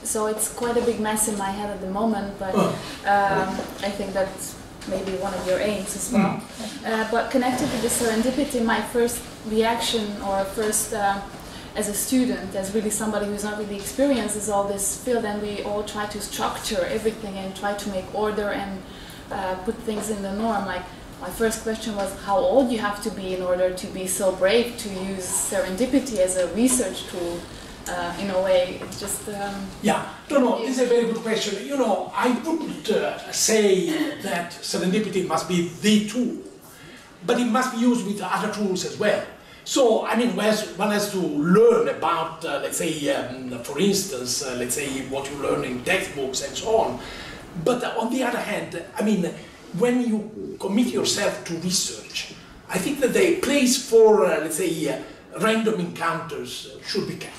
so it's quite a big mess in my head at the moment, but I think that's maybe one of your aims as well. But connected to the serendipity, my first reaction, or first as a student, as really somebody who's not really experienced, is all this field, and we all try to structure everything and try to make order and put things in the norm. Like, my first question was how old you have to be in order to be so brave to use serendipity as a research tool. In a way, it's just... yeah, no, this is a very good question. You know, I wouldn't say that serendipity must be the tool, but it must be used with other tools as well. So, I mean, one has to learn about, let's say, for instance, let's say what you learn in textbooks and so on. But on the other hand, I mean, when you commit yourself to research, I think that the place for, let's say, random encounters should be kept.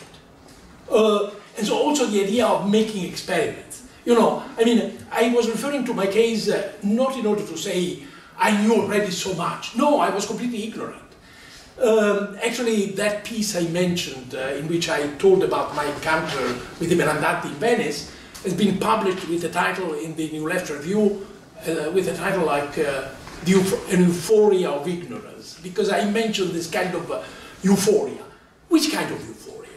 And so also the idea of making experiments. You know, I mean, I was referring to my case not in order to say I knew already so much. No, I was completely ignorant. Actually, that piece I mentioned, in which I told about my encounter with the Merandati in Venice, has been published with the title in the New Left Review, with a title like An Euphoria of Ignorance, because I mentioned this kind of euphoria. Which kind of euphoria?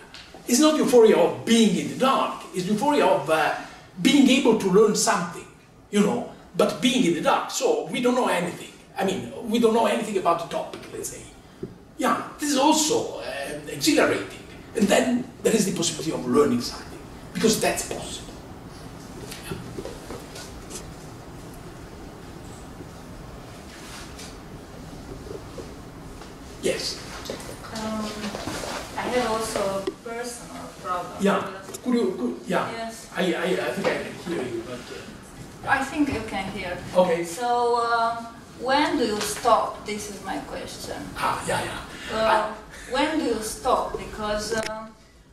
It's not euphoria of being in the dark, it's euphoria of being able to learn something, you know, but being in the dark. So we don't know anything. I mean, we don't know anything about the topic, let's say. Yeah, this is also exhilarating. And then there is the possibility of learning something, because that's possible. Yeah. Yes? I have also a personal problem. Yeah, yeah. Yes. I think I can hear you, but... I think you can hear. Okay. So, when do you stop? This is my question. Yeah. When do you stop? Because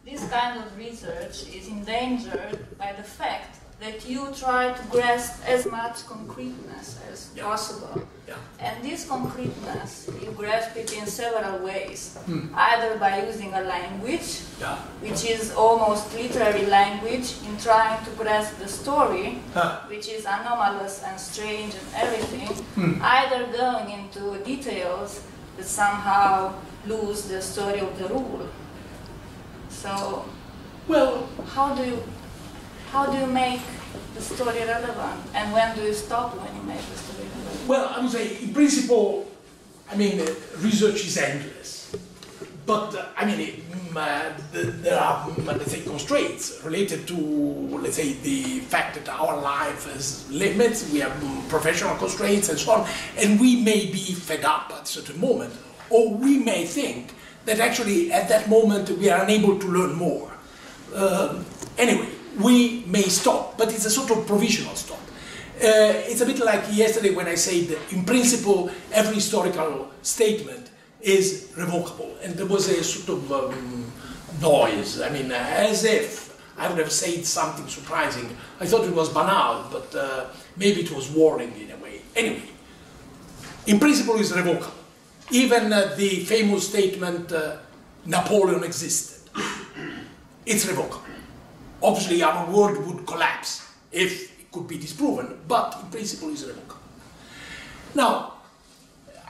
this kind of research is endangered by the fact that you try to grasp as much concreteness as possible. Yeah. And this concreteness, you grasp it in several ways. Either by using a language, which is almost literary language, in trying to grasp the story, which is anomalous and strange and everything, either going into details that somehow lose the story of the rule. So, well, how do you make the story relevant, and when do you stop when you make the story relevant? Well, I would say, in principle, I mean, research is endless. But, I mean, there are, let's say, constraints related to, let's say, the fact that our life has limits, we have professional constraints and so on, and we may be fed up at a certain moment, or we may think that actually at that moment we are unable to learn more. Anyway, we may stop, but it's a sort of provisional stop. It's a bit like yesterday when I said that in principle every historical statement is revocable, and there was a sort of noise, I mean, as if I would have said something surprising. I thought it was banal, but maybe it was warning in a way. Anyway, in principle it's revocable. Even the famous statement, Napoleon existed, it's revocable. Obviously our world would collapse if it could be disproven, but in principle it's revocable. Now,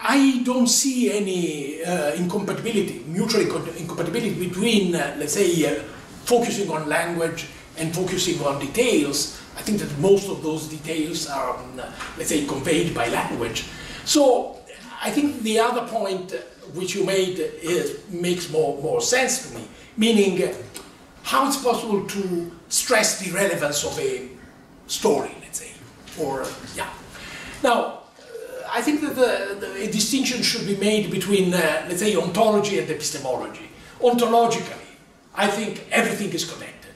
I don't see any incompatibility, mutual incompatibility between, let's say, focusing on language and focusing on details. I think that most of those details are, let's say, conveyed by language. So, I think the other point which you made makes more sense to me, meaning how it's possible to stress the relevance of a story, let's say, or, yeah. Now, I think that a distinction should be made between, let's say, ontology and epistemology. Ontologically, I think everything is connected.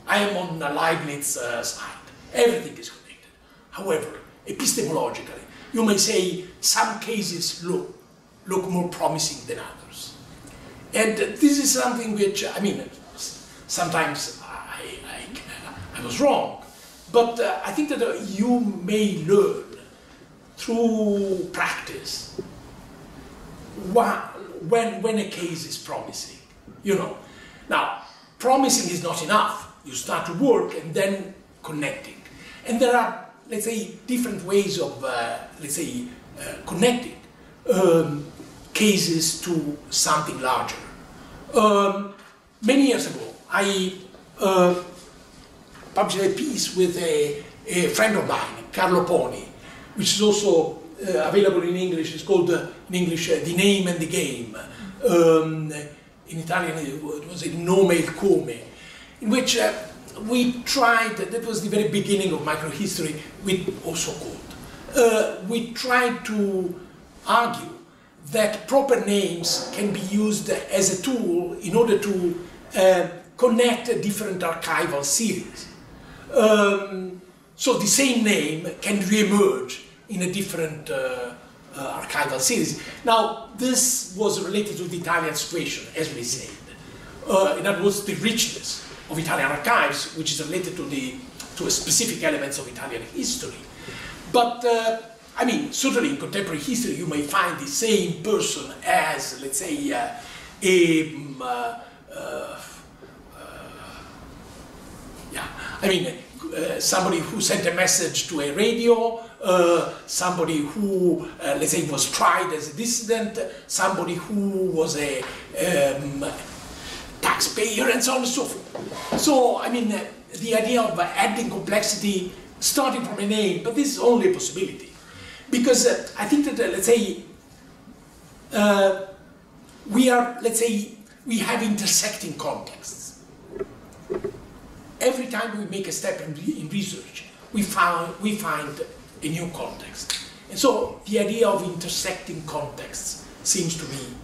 I am on the Leibniz side. Everything is connected. However, epistemologically, you may say some cases look more promising than others. And this is something which, I mean, sometimes I was wrong, but I think that you may learn through practice when a case is promising, you know. Now, promising is not enough. you start to work and then connecting. And there are, let's say, different ways of, let's say, connecting cases to something larger. Many years ago, I published a piece with a friend of mine, Carlo Poni, which is also available in English. It's called, in English, The Name and the Game. In Italian, it was a nome e il come, in which we tried, that was the very beginning of microhistory, also called. We tried to argue that proper names can be used as a tool in order to connect different archival series. So the same name can re-emerge in a different archival series. Now, this was related to the Italian situation, as we said. In other words, the richness of Italian archives, which is related to specific elements of Italian history. But, I mean, certainly in contemporary history, you may find the same person as, let's say, somebody who sent a message to a radio, somebody who, let's say, was tried as a dissident, somebody who was a taxpayer, and so on and so forth. So, I mean, the idea of adding complexity starting from a name, but this is only a possibility. Because I think that, let's say, we have intersecting contexts. Every time we make a step in research, we find a new context. And so the idea of intersecting contexts seems to me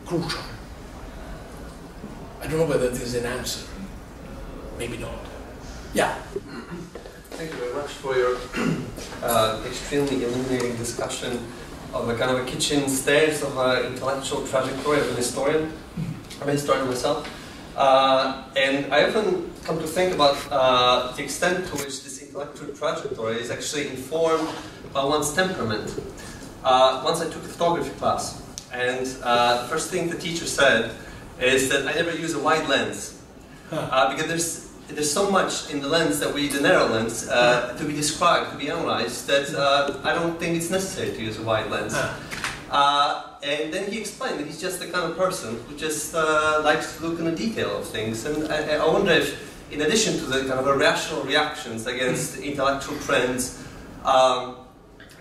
crucial. I don't know whether there's an answer. Maybe not. Yeah. Thank you very much for your extremely illuminating discussion of a kind of a kitchen stairs of an intellectual trajectory of an historian. I'm a historian myself. And I often come to think about the extent to which this intellectual trajectory is actually informed by one's temperament. Once I took a photography class, and the first thing the teacher said is that I never use a wide lens. Because there's so much in the lens that the narrow lens, to be described, to be analyzed, that I don't think it's necessary to use a wide lens. And then he explained that he's just the kind of person who just likes to look in the detail of things. And I wonder if, in addition to the kind of irrational reactions against intellectual trends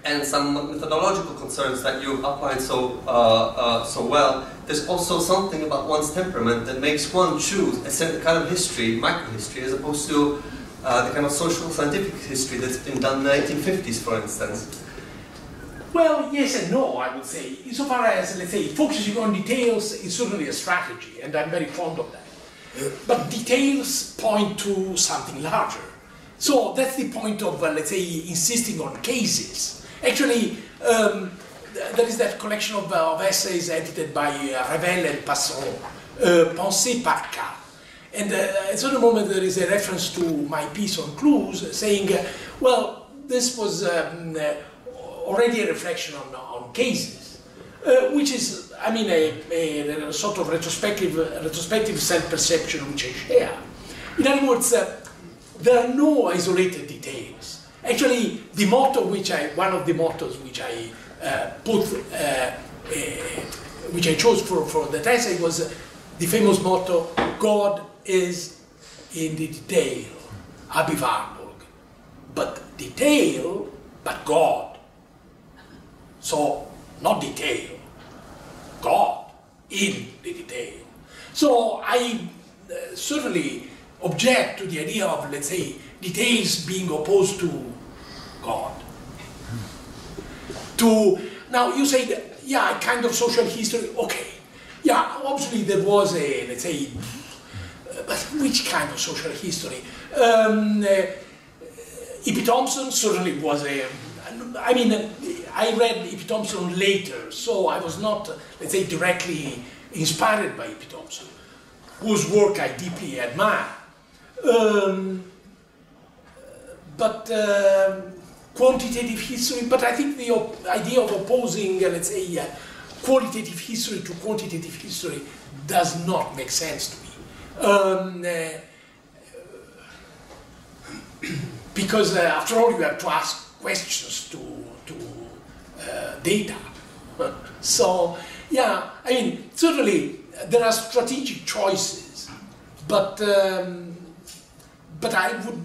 and some methodological concerns that you outlined so well, there's also something about one's temperament that makes one choose a certain kind of history, microhistory, as opposed to the kind of social scientific history that's been done in the 1950s, for instance. Well, yes and no, I would say. Insofar as, let's say, focusing on details is certainly a strategy, and I'm very fond of that. But details point to something larger. So that's the point of, let's say, insisting on cases. Actually, there is that collection of essays edited by Revel and Passeron, Pensée par cas. And at a certain moment there is a reference to my piece on clues, saying, well, this was already a reflection on cases, which is, I mean, a sort of retrospective self-perception which I share. In other words, there are no isolated details. Actually, the motto one of the mottos which I which I chose for that essay was the famous motto, God is in the detail, Abi Warburg. But detail, but God. So, not detail, God in the detail. So I certainly object to the idea of, let's say, details being opposed to God. Now you say that, yeah, kind of social history, okay. Yeah, obviously there was a, let's say, but which kind of social history? E.P. Thompson certainly was a, I mean, I read E.P. Thompson later, so I was not, let's say, directly inspired by E.P. Thompson, whose work I deeply admire. Quantitative history, but I think the idea of opposing, let's say, qualitative history to quantitative history does not make sense to me. because after all you have to ask questions to data. So yeah, I mean certainly there are strategic choices, but I would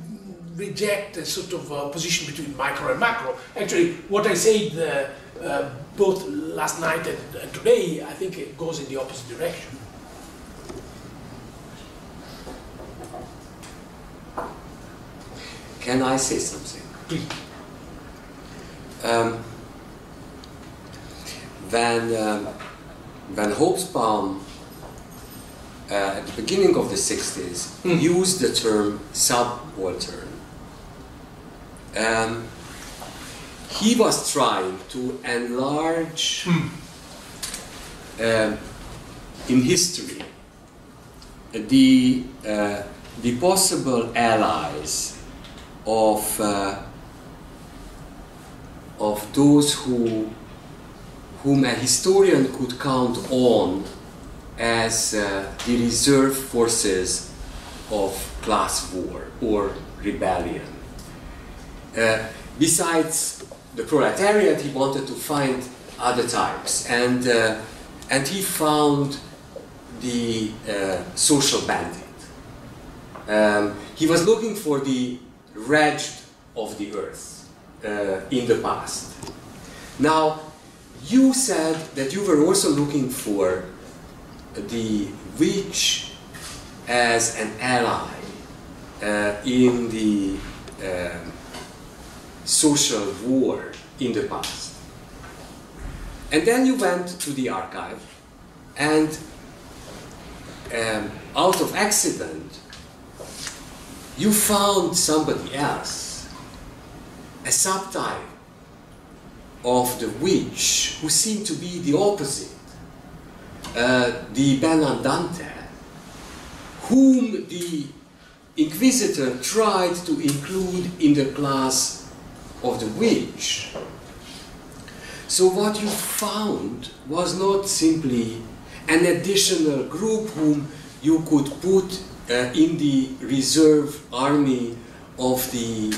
reject a sort of position between micro and macro. Actually, what I said both last night and today, I think it goes in the opposite direction. Can I say something? Please. When Hobsbawm at the beginning of the 60s used the term subaltern, he was trying to enlarge in history the possible allies of those whom a historian could count on as the reserve forces of class war or rebellion. Besides the proletariat, he wanted to find other types, and he found the social bandit. He was looking for the wretched of the earth in the past. Now, you said that you were also looking for the witch as an ally in the social war in the past. And then you went to the archive, and out of accident, you found somebody else, a subtype of the witch who seemed to be the opposite, the Benandante, whom the Inquisitor tried to include in the class of the witch. So what you found was not simply an additional group whom you could put in the reserve army of the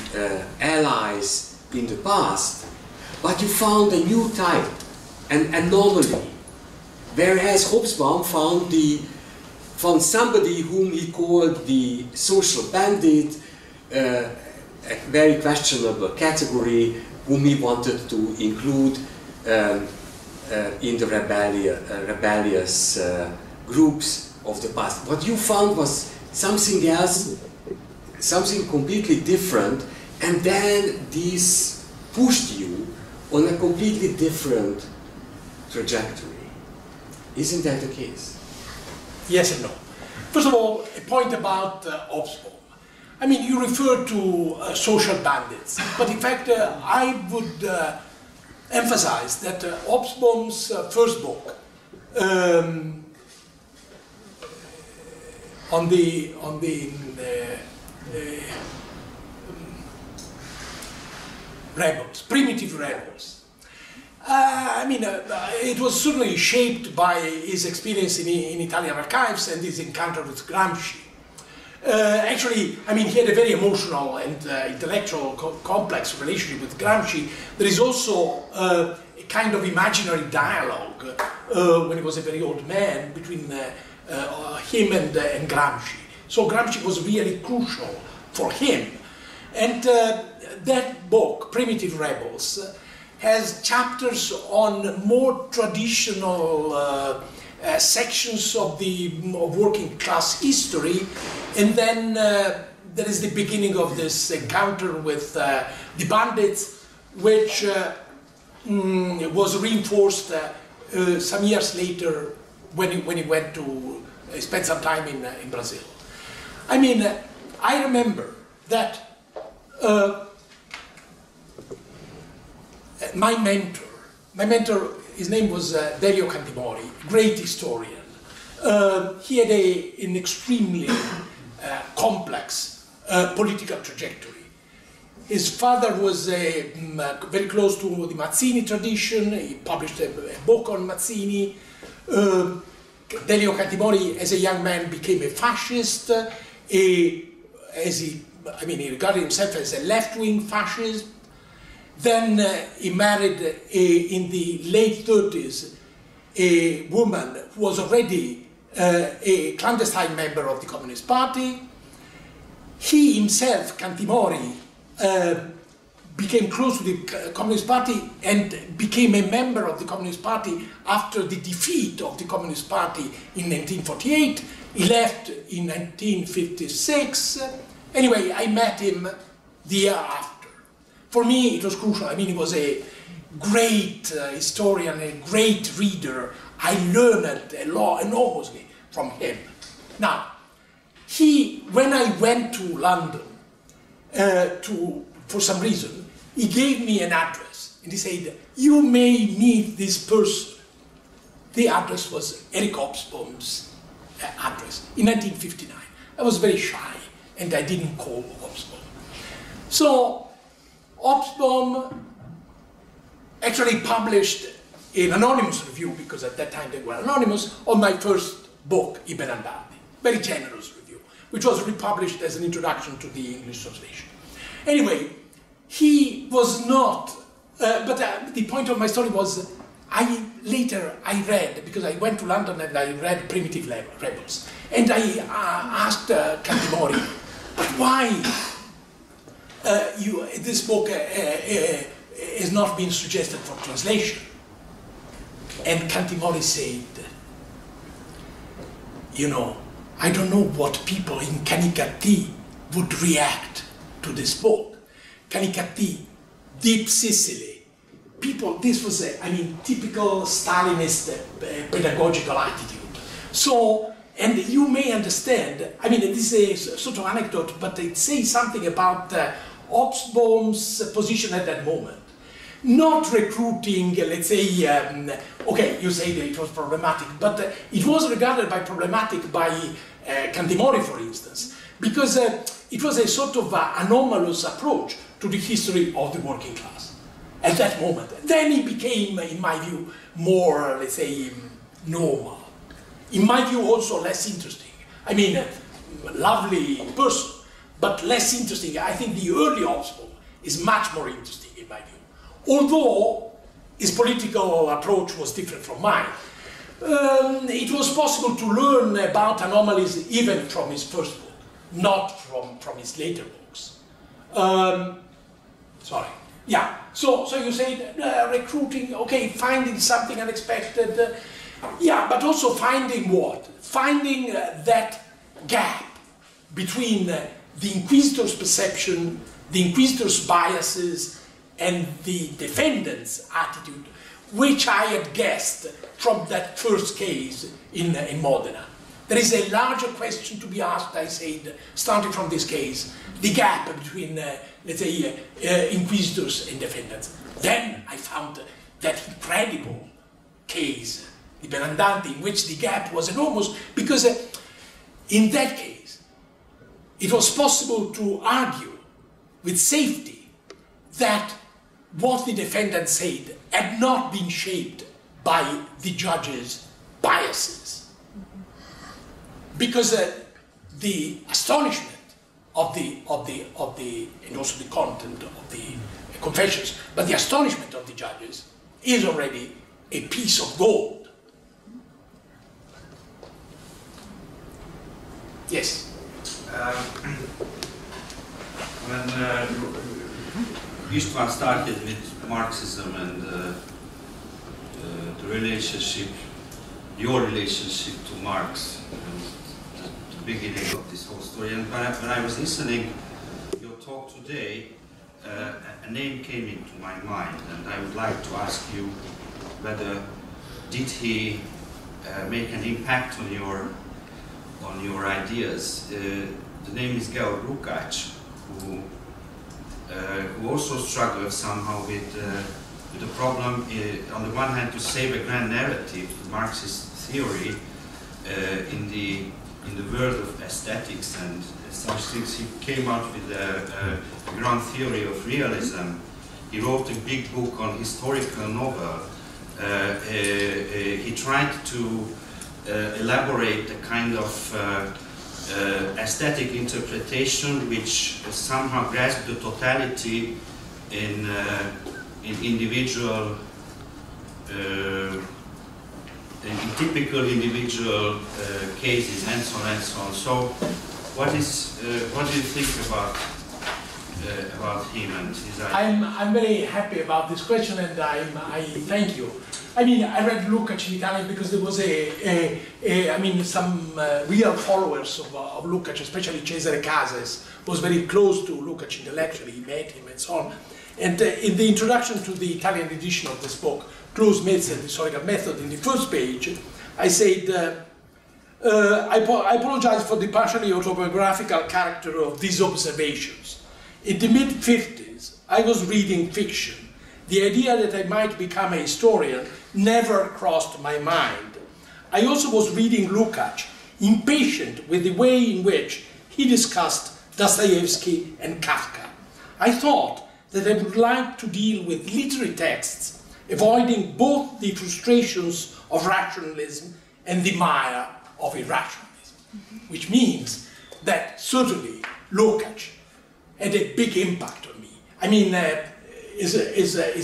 allies in the past, but you found a new type, an anomaly. Whereas Hobsbawm found somebody whom he called the social bandit, a very questionable category whom he wanted to include in the rebellious groups of the past. What you found was something else, something completely different, and then this pushed you on a completely different trajectory. Isn't that the case? Yes and no. First of all, a point about Hobsbawm. I mean, you refer to social bandits, but in fact, I would emphasize that Hobsbawm's first book on the rebels, primitive rebels. I mean, it was certainly shaped by his experience in Italian archives and his encounter with Gramsci. Actually, I mean, he had a very emotional and intellectual complex relationship with Gramsci. There is also a kind of imaginary dialogue when he was a very old man between him and Gramsci. So Gramsci was really crucial for him. And that book, Primitive Rebels, has chapters on more traditional sections of the working class history, and then there is the beginning of this encounter with the bandits, which was reinforced some years later when he went to spend some time in Brazil. I mean, I remember that my mentor, his name was Delio Cantimori, great historian. He had an extremely complex political trajectory. His father was very close to the Mazzini tradition. He published a book on Mazzini. Delio Cantimori, as a young man, became a fascist. As he I mean, he regarded himself as a left-wing fascist. Then he married in the late 30s a woman who was already a clandestine member of the Communist Party. He himself, Cantimori, became close to the Communist Party and became a member of the Communist Party after the defeat of the Communist Party in 1948. He left in 1956. Anyway, I met him the year after. For me, it was crucial. I mean, he was a great historian, a great reader. I learned a lot, enormously, from him. Now, when I went to London for some reason, he gave me an address, and he said, "You may meet this person." The address was Eric Hobsbawm's address in 1959. I was very shy, and I didn't call Hobsbawm. So Hobsbawm actually published an anonymous review, because at that time they were anonymous, on my first book, I Benandanti. Very generous review, which was republished as an introduction to the English translation. Anyway, he was not, but the point of my story was, later I read, because I went to London and I read Primitive Rebels, and I asked Cantimori, but why this book has not been suggested for translation? And Cantimori said, you know, I don't know what people in Canicattì would react to this book. Canicattì, deep Sicily. People, this was, typical Stalinist pedagogical attitude. So, and you may understand, this is a sort of anecdote, but it says something about Hobsbawm's position at that moment. Not recruiting, let's say, okay, you say that it was problematic, but it was regarded by problematic by Cantimori, for instance, because it was a sort of anomalous approach to the history of the working class at that moment. Then it became, in my view, more, let's say, normal. In my view, also less interesting. Lovely person, but less interesting. I think the early Hobsbawm is much more interesting, in my view. Although his political approach was different from mine. It was possible to learn about anomalies even from his first book, not from his later books. Sorry. Yeah, so you say recruiting, okay, finding something unexpected. Yeah, but also finding what? Finding that gap between the inquisitor's perception, the inquisitor's biases, and the defendant's attitude, which I had guessed from that first case in Modena. There is a larger question to be asked, I said, starting from this case, the gap between, let's say, inquisitors and defendants. Then I found that incredible case, the Benandanti, in which the gap was enormous, because in that case, it was possible to argue with safety that what the defendant said had not been shaped by the judge's biases. Because the astonishment of the, and also the content of the confessions, but the astonishment of the judges is already a piece of gold. Yes? When Istvan started with Marxism and the relationship, your relationship to Marx, the beginning of this whole story, and when I was listening your talk today, a name came into my mind, and I would like to ask you whether did he make an impact on your ideas. The name is Georg Lukács, who also struggled somehow with the problem, on the one hand, to save a grand narrative, the Marxist theory, in the world of aesthetics and such things. He came out with a grand theory of realism. He wrote a big book on historical novel. He tried to elaborate a kind of aesthetic interpretation which somehow grasps the totality in individual, in typical individual cases, and so on and so on. So, what do you think about him and his ideas? I'm very happy about this question, and I thank you. I mean, I read Lukács in Italian because there was some real followers of Lukács, especially Cesare Cases, was very close to Lukács intellectually. He met him and so on. And in the introduction to the Italian edition of this book, Closed Myths and Historical Method, in the first page, I said, I apologize for the partially autobiographical character of these observations. In the mid-50s, I was reading fiction. The idea that I might become a historian never crossed my mind. I also was reading Lukács, impatient with the way in which he discussed Dostoevsky and Kafka. I thought that I would like to deal with literary texts, avoiding both the frustrations of rationalism and the mire of irrationalism, which means that certainly Lukács had a big impact on me. I mean, his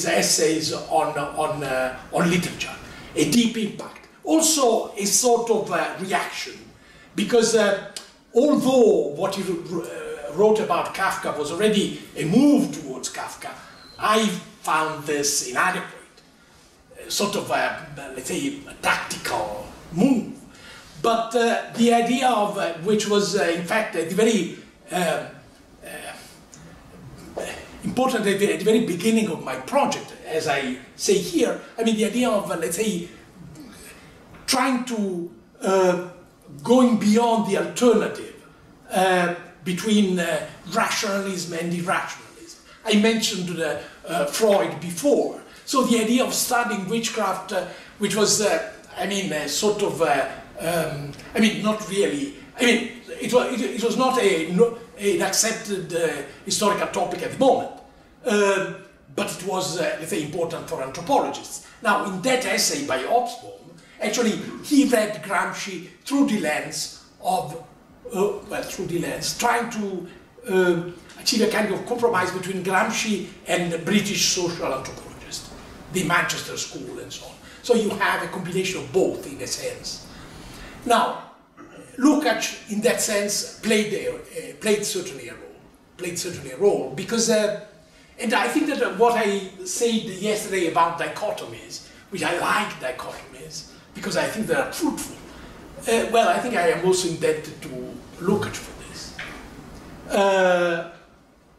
essays on literature, a deep impact. Also a sort of reaction, because although what he wrote about Kafka was already a move towards Kafka, I found this inadequate, sort of let's say, a tactical move. But the idea of, which was in fact the very important at the very beginning of my project, as I say here, I mean the idea of, let's say, trying to going beyond the alternative between rationalism and irrationalism. I mentioned Freud before. So the idea of studying witchcraft, which was, sort of, not really, it was not an accepted historical topic at the moment, but it was, let's say, important for anthropologists. Now, in that essay by Hobsbawm, actually, he read Gramsci through the lens of, trying to achieve a kind of compromise between Gramsci and the British social anthropologist, the Manchester School and so on. So you have a combination of both, in a sense. Now, Lukács, in that sense, played certainly a role, because, and I think that what I said yesterday about dichotomies, which I like dichotomies, because I think they are fruitful. Well, I think I am also indebted to Lukács for this.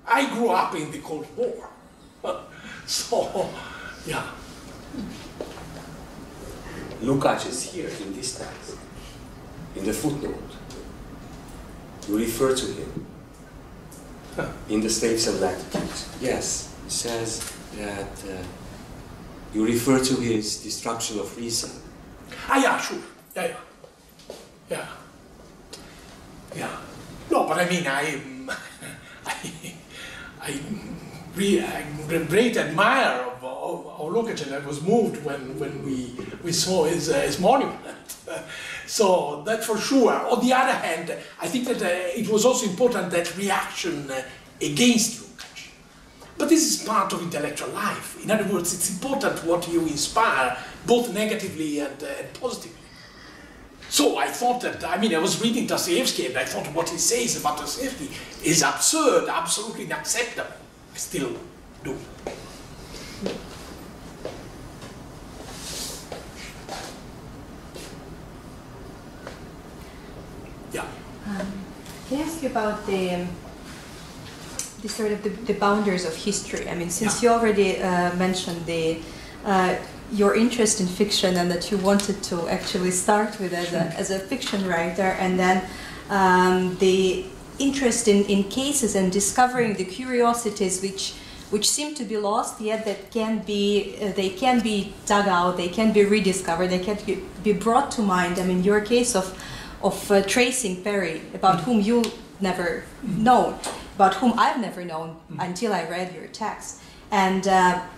I grew up in the Cold War, so, yeah. Lukács is here in this text, in the footnote. You refer to him in the Slaves and Latitudes. Yes, he says that you refer to his destruction of reason. Ah, yeah, sure. Yeah. No, but I mean, I'm a great admirer of Lukács, and I was moved when we saw his monument. So that for sure. On the other hand, I think that it was also important, that reaction against Lukács. But this is part of intellectual life. In other words, it's important what you inspire, both negatively and positively. So I thought that, I was reading Dostoevsky, and I thought what he says about Dostoevsky is absurd, absolutely unacceptable. I still do. Yeah. Can I ask you about the sort of the boundaries of history? Since you already mentioned your interest in fiction, and that you wanted to actually start with as a fiction writer, and then the interest in cases and discovering the curiosities which seem to be lost, yet that they can be dug out, they can be rediscovered, they can be brought to mind. Your case of tracing Perry, about whom you never known, about whom I've never known until I read your text. And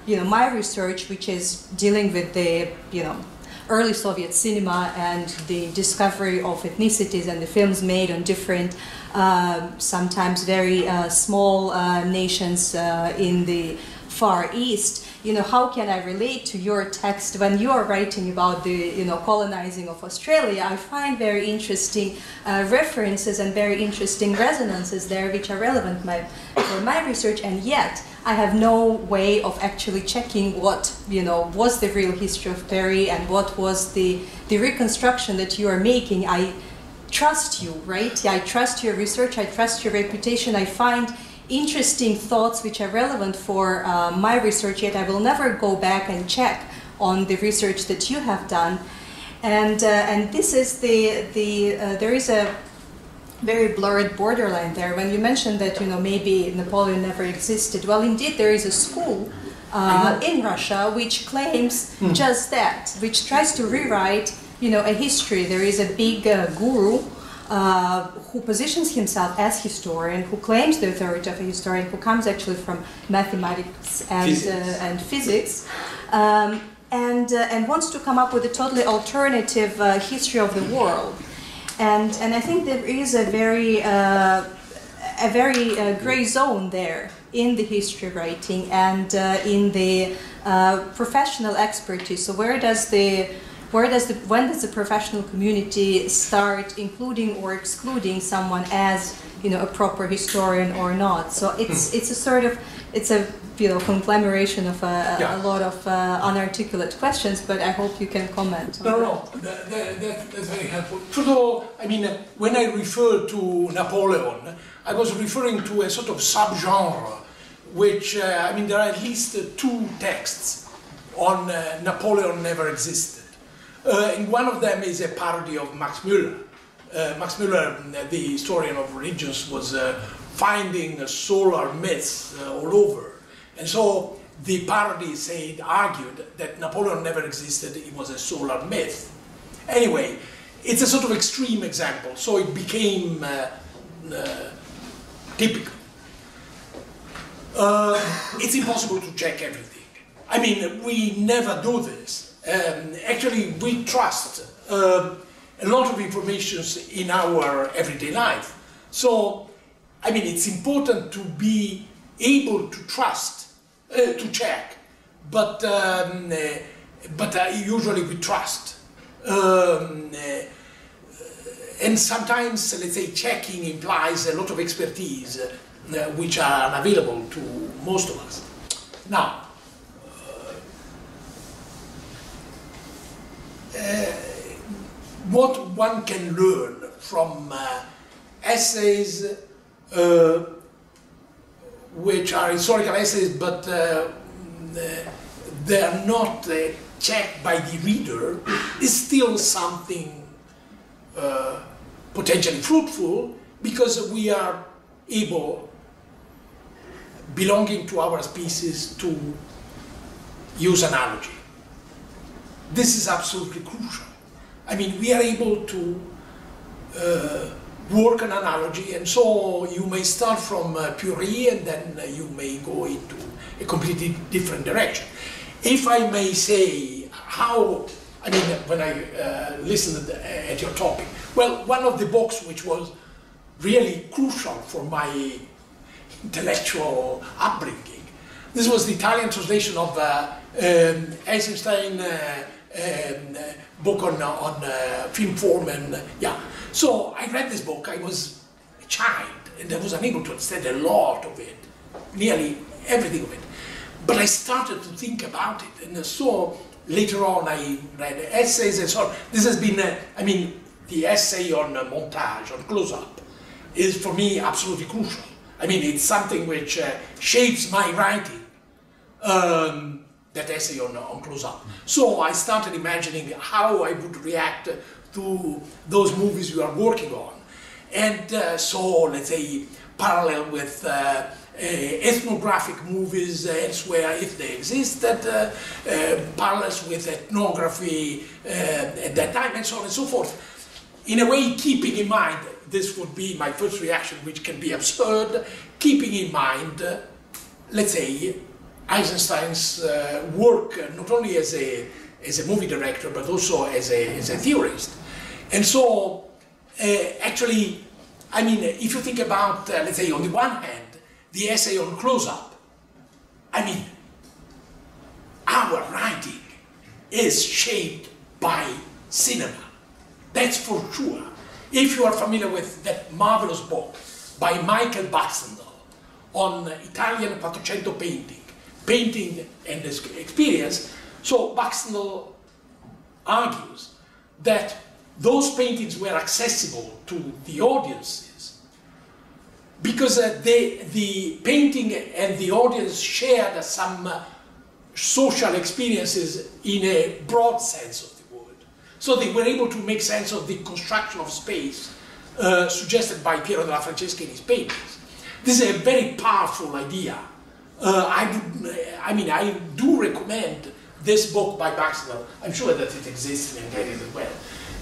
my research, which is dealing with the early Soviet cinema and the discovery of ethnicities and the films made on different, sometimes very small nations in the Far East. You know, how can I relate to your text when you are writing about the, you know, colonizing of Australia? I find very interesting references and very interesting resonances there, which are relevant for my research, and yet I have no way of actually checking what, you know, was the real history of Perry and what was the reconstruction that you are making. I trust you, right? I trust your research, I trust your reputation, I find interesting thoughts which are relevant for my research, yet I will never go back and check on the research that you have done. And this is there is a very blurred borderline there. When you mentioned that, you know, maybe Napoleon never existed, well, indeed there is a school in Russia which claims just that, which tries to rewrite, you know, a history. There is a big guru who positions himself as historian, who claims the authority of a historian, who comes actually from mathematics and physics, and wants to come up with a totally alternative history of the world. And I think there is a very gray zone there in the history writing and in the professional expertise. So when does the professional community start including or excluding someone as, you know, a proper historian or not? So it's a sort of, it's a, you know, conglomeration of a lot of unarticulate questions, but I hope you can comment on that. No, that's very helpful. First of all, I mean, when I refer to Napoleon, I was referring to a sort of subgenre, which, I mean, there are at least 2 texts on Napoleon never existed. And one of them is a parody of Max Müller. Max Müller, the historian of religions, was finding solar myths all over. And so the parody argued that Napoleon never existed, it was a solar myth. Anyway, it's a sort of extreme example, so it became typical. It's impossible to check everything. I mean, we never do this. Actually, we trust a lot of information in our everyday life. So, I mean, it's important to be able to trust, to check, but usually we trust. And sometimes, let's say, checking implies a lot of expertise, which are unavailable to most of us. Now, what one can learn from essays which are historical essays, but they are not checked by the reader, is still something potentially fruitful, because we are able, belonging to our species, to use analogy. This is absolutely crucial. I mean, we are able to work an analogy, and so you may start from Puri and then you may go into a completely different direction. If I may say how, I mean, when I listened at your topic, well, one of the books which was really crucial for my intellectual upbringing, this was the Italian translation of Eisenstein book on film form, and so I read this book. I was a child and I was unable to understand a lot of it, nearly everything of it, but I started to think about it, and so later on I read essays and so on. This has been, I mean, the essay on montage, on close-up, is for me absolutely crucial. I mean, it's something which shapes my writing, that essay on close-up. So I started imagining how I would react to those movies we are working on. And so, let's say, parallel with ethnographic movies elsewhere, if they exist, that parallels with ethnography at that time, and so on and so forth. In a way, keeping in mind, this would be my first reaction, which can be absurd, keeping in mind, let's say, Eisenstein's work, not only as a as a movie director, but also as a theorist. And so, actually, I mean, if you think about, let's say, on the one hand, the essay on close-up, I mean, our writing is shaped by cinema. That's for sure. If you are familiar with that marvelous book by Michael Baxendale on Italian Quattrocento painting and experience, so Baxendale argues that those paintings were accessible to the audiences because the painting and the audience shared some social experiences in a broad sense of the word. So they were able to make sense of the construction of space suggested by Piero della Francesca in his paintings. This is a very powerful idea. I do recommend this book by Baxendale. I'm sure that it exists in Hungarian as well.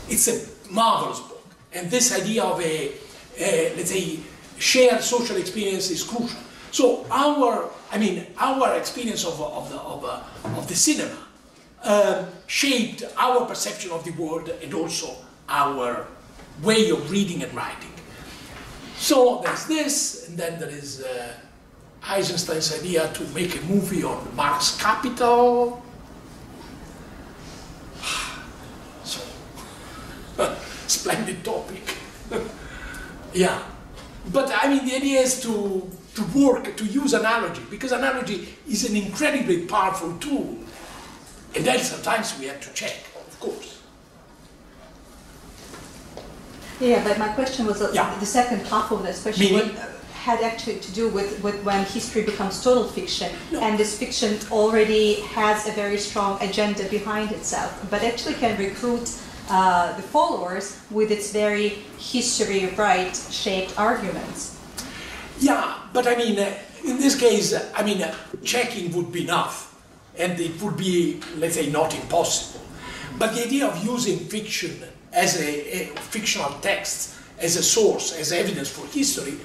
It's a marvelous book, and this idea of let's say, shared social experience is crucial. So our experience of the cinema shaped our perception of the world and also our way of reading and writing. So there's this, and then there is Eisenstein's idea to make a movie on Marx Capital. So, splendid topic. Yeah, but I mean the idea is to use analogy, because analogy is an incredibly powerful tool, and then sometimes we have to check, of course. Yeah, but my question was the second half of this question had actually to do with when history becomes total fiction, and this fiction already has a very strong agenda behind itself, but actually can recruit the followers with its very history-right-shaped arguments. Yeah, but I mean, in this case, I mean, checking would be enough, and it would be, let's say, not impossible. But the idea of using fiction as a fictional text, as a source, as evidence for history,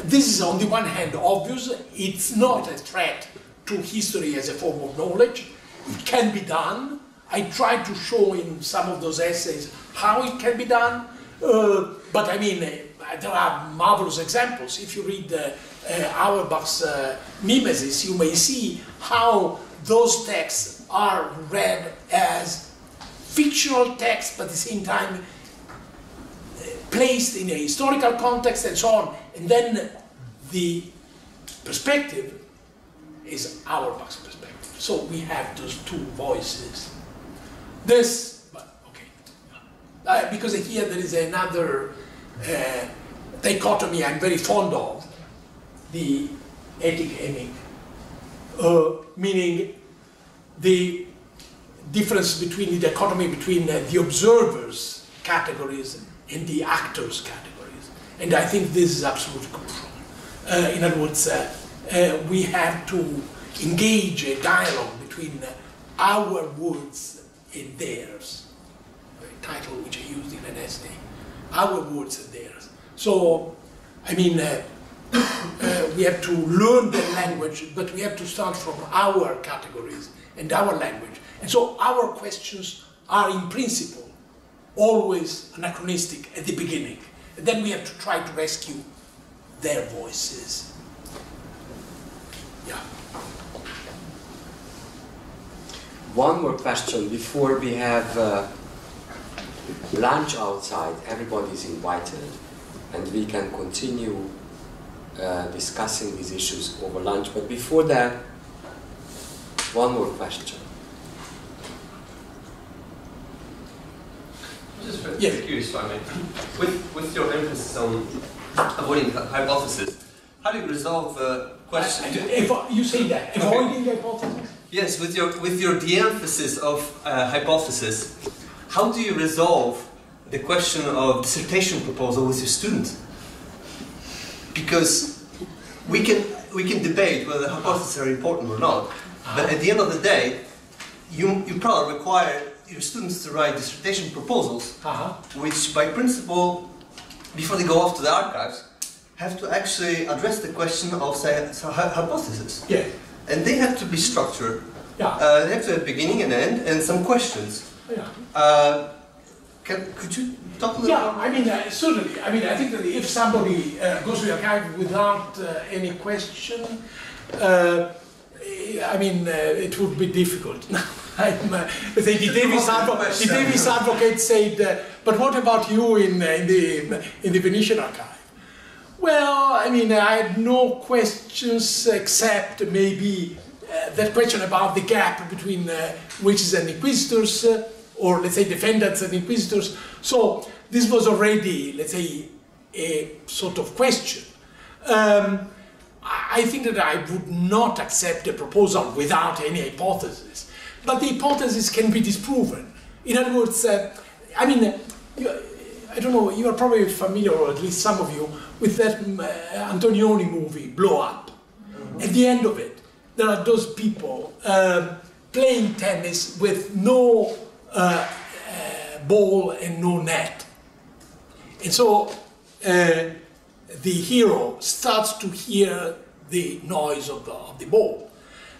this is on the one hand obvious. It's not a threat to history as a form of knowledge. It can be done. I tried to show in some of those essays how it can be done, but I mean, there are marvelous examples. If you read Auerbach's Mimesis, you may see how those texts are read as fictional texts, but at the same time placed in a historical context and so on. And then the perspective is Auerbach's perspective. So we have those two voices. This, but okay, because here there is another dichotomy I'm very fond of, the ethic, meaning the difference between the dichotomy between the observers categories and the actors categories. And I think this is absolutely crucial. In other words, we have to engage a dialogue between our words and theirs, a title which I used in an essay, our words and theirs. So, I mean, we have to learn the language, but we have to start from our categories and our language. And so our questions are in principle always anachronistic at the beginning. And then we have to try to rescue their voices. Yeah. One more question before we have lunch outside. Everybody is invited, and we can continue discussing these issues over lunch. But before that, one more question. I'm just very curious, I mean, with your emphasis on avoiding hypothesis, how do you resolve the question? You say that, avoiding hypothesis? Yes, with your de-emphasis of hypothesis, how do you resolve the question of dissertation proposal with your student? Because we can debate whether hypotheses are important or not, but at the end of the day, you probably require your students to write dissertation proposals, which by principle, before they go off to the archives, have to actually address the question of, say, hypothesis. Yeah. And they have to be structured Yeah. They have to have beginning and end and some questions. Yeah. Could you talk a little Yeah, I mean, certainly. I mean, I think that if somebody goes to the archive without any question, I mean, it would be difficult. The Davis advocate said, but what about you in the Venetian archive? Well, I mean, I had no questions except maybe that question about the gap between witches and inquisitors, or let's say defendants and inquisitors. So this was already, let's say, a sort of question. I think that I would not accept a proposal without any hypothesis. But the hypothesis can be disproven. In other words, I mean, I don't know, you are probably familiar, or at least some of you, with that Antonioni movie, Blow Up. At the end of it, there are those people playing tennis with no ball and no net. And so the hero starts to hear the noise of the ball.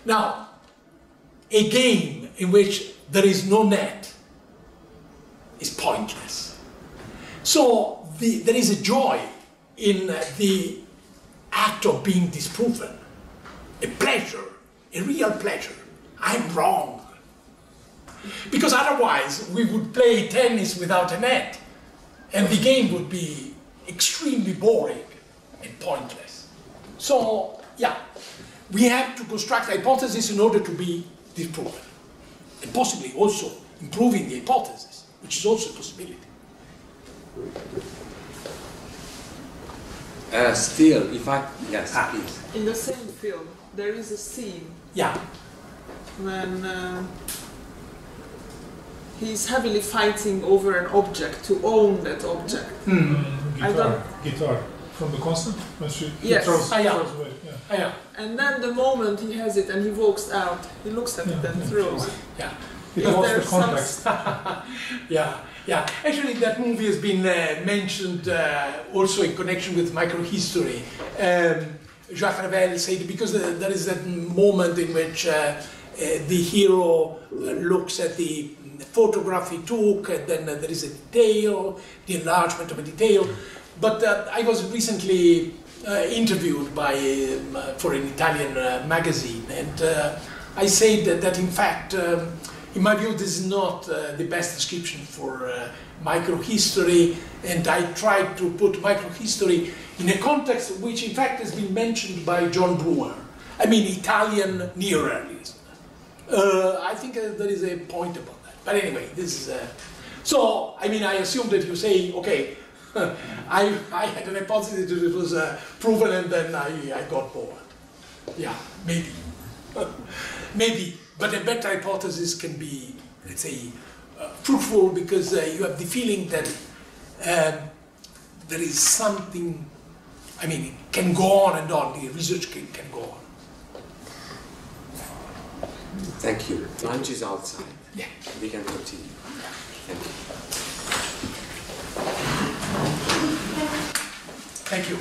Now, a game in which there is no net is pointless. So there is a joy in the act of being disproven, a pleasure, a real pleasure. I'm wrong. Because otherwise we would play tennis without a net, and the game would be extremely boring and pointless. So, yeah, we have to construct hypotheses in order to be disproven, and possibly also improving the hypothesis, which is also a possibility. Still, if I... Yes, please. In the same film, there is a scene when he's heavily fighting over an object, to own that object. Guitar. From the concert? When she Yes. throws away. Yeah. And then the moment he has it and he walks out, he looks at it and throws it. Yeah. It lost the context. Yeah. Actually, that movie has been mentioned also in connection with microhistory. Jacques Ravel said, because there is that moment in which the hero looks at the photograph he took, and then there is a detail, the enlargement of a detail. But I was recently interviewed for an Italian magazine, and I said that in fact, in my view, this is not the best description for microhistory, and I tried to put microhistory in a context which in fact has been mentioned by John Brewer. I mean, Italian neorealism. I think there is a point about that. But anyway, this is... so, I mean, I assume that you say, okay, I had an hypothesis that it was proven, and then I got bored. Yeah, maybe. Maybe. But a better hypothesis can be, let's say, fruitful, because you have the feeling that there is something, I mean, it can go on and on, the research can go on. Thank you. Lunch is outside. Yeah. We can continue. Thank you. Thank you.